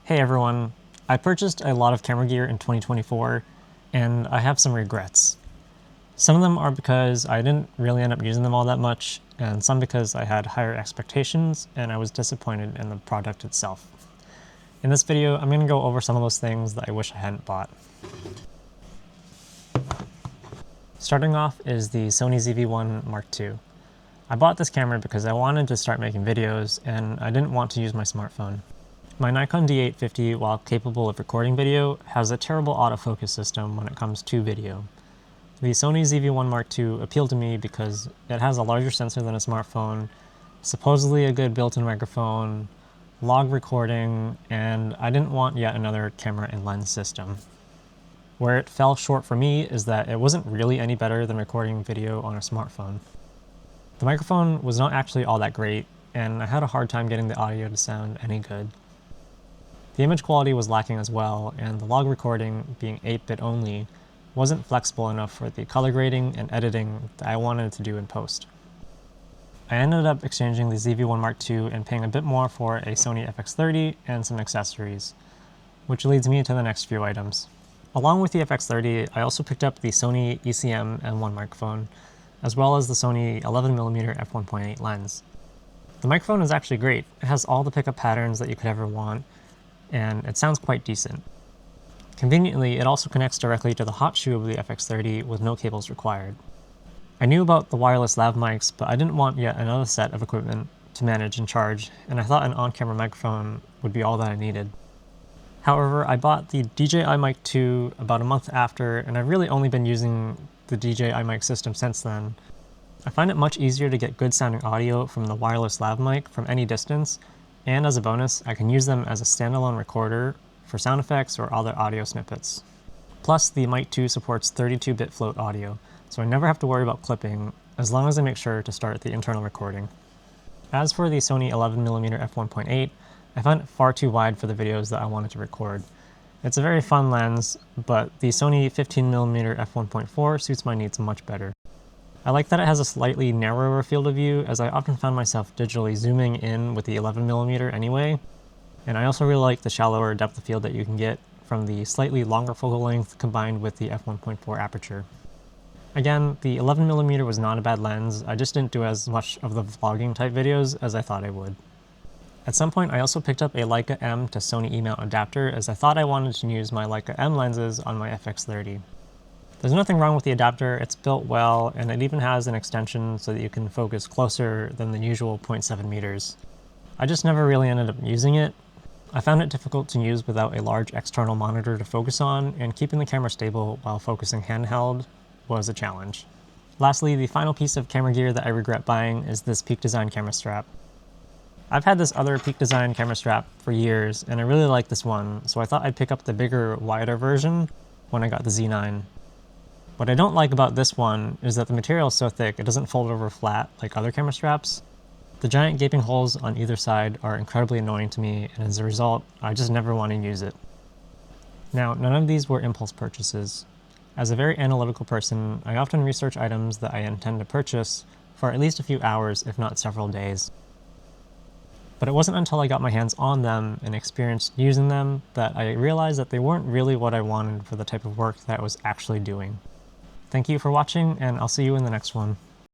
Hey everyone, I purchased a lot of camera gear in 2024 and I have some regrets. Some of them are because I didn't really end up using them all that much, and some because I had higher expectations and I was disappointed in the product itself. In this video, I'm going to go over some of those things that I wish I hadn't bought. Starting off is the Sony ZV-1 Mark II. I bought this camera because I wanted to start making videos and I didn't want to use my smartphone. My Nikon D850, while capable of recording video, has a terrible autofocus system when it comes to video. The Sony ZV-1 Mark II appealed to me because it has a larger sensor than a smartphone, supposedly a good built-in microphone, log recording, and I didn't want yet another camera and lens system. Where it fell short for me is that it wasn't really any better than recording video on a smartphone. The microphone was not actually all that great, and I had a hard time getting the audio to sound any good. The image quality was lacking as well, and the log recording, being 8-bit only, wasn't flexible enough for the color grading and editing that I wanted to do in post. I ended up exchanging the ZV-1 Mark II and paying a bit more for a Sony FX30 and some accessories, which leads me to the next few items. Along with the FX30, I also picked up the Sony ECM-M1 microphone, as well as the Sony 11mm f1.8 lens. The microphone is actually great. It has all the pickup patterns that you could ever want, and it sounds quite decent. Conveniently, it also connects directly to the hot shoe of the FX30 with no cables required. I knew about the wireless lav mics, but I didn't want yet another set of equipment to manage and charge, and I thought an on-camera microphone would be all that I needed. However, I bought the DJI Mic 2 about a month after, and I've really only been using the DJI Mic system since then. I find it much easier to get good sounding audio from the wireless lav mic from any distance, and as a bonus, I can use them as a standalone recorder for sound effects or other audio snippets. Plus, the Mic 2 supports 32-bit float audio, so I never have to worry about clipping, as long as I make sure to start the internal recording. As for the Sony 11mm f1.8, I found it far too wide for the videos that I wanted to record. It's a very fun lens, but the Sony 15mm f1.4 suits my needs much better. I like that it has a slightly narrower field of view, as I often found myself digitally zooming in with the 11mm anyway, and I also really like the shallower depth of field that you can get from the slightly longer focal length combined with the f1.4 aperture. Again, the 11mm was not a bad lens, I just didn't do as much of the vlogging type videos as I thought I would. At some point, I also picked up a Leica M to Sony E mount adapter, as I thought I wanted to use my Leica M lenses on my FX30. There's nothing wrong with the adapter, it's built well, and it even has an extension so that you can focus closer than the usual 0.7 meters. I just never really ended up using it. I found it difficult to use without a large external monitor to focus on, and keeping the camera stable while focusing handheld was a challenge. Lastly, the final piece of camera gear that I regret buying is this Peak Design camera strap. I've had this other Peak Design camera strap for years, and I really like this one, so I thought I'd pick up the bigger, wider version when I got the Z9. What I don't like about this one is that the material is so thick it doesn't fold over flat like other camera straps. The giant gaping holes on either side are incredibly annoying to me, and as a result, I just never want to use it. Now, none of these were impulse purchases. As a very analytical person, I often research items that I intend to purchase for at least a few hours, if not several days. But it wasn't until I got my hands on them and experienced using them that I realized that they weren't really what I wanted for the type of work that I was actually doing. Thank you for watching, and I'll see you in the next one.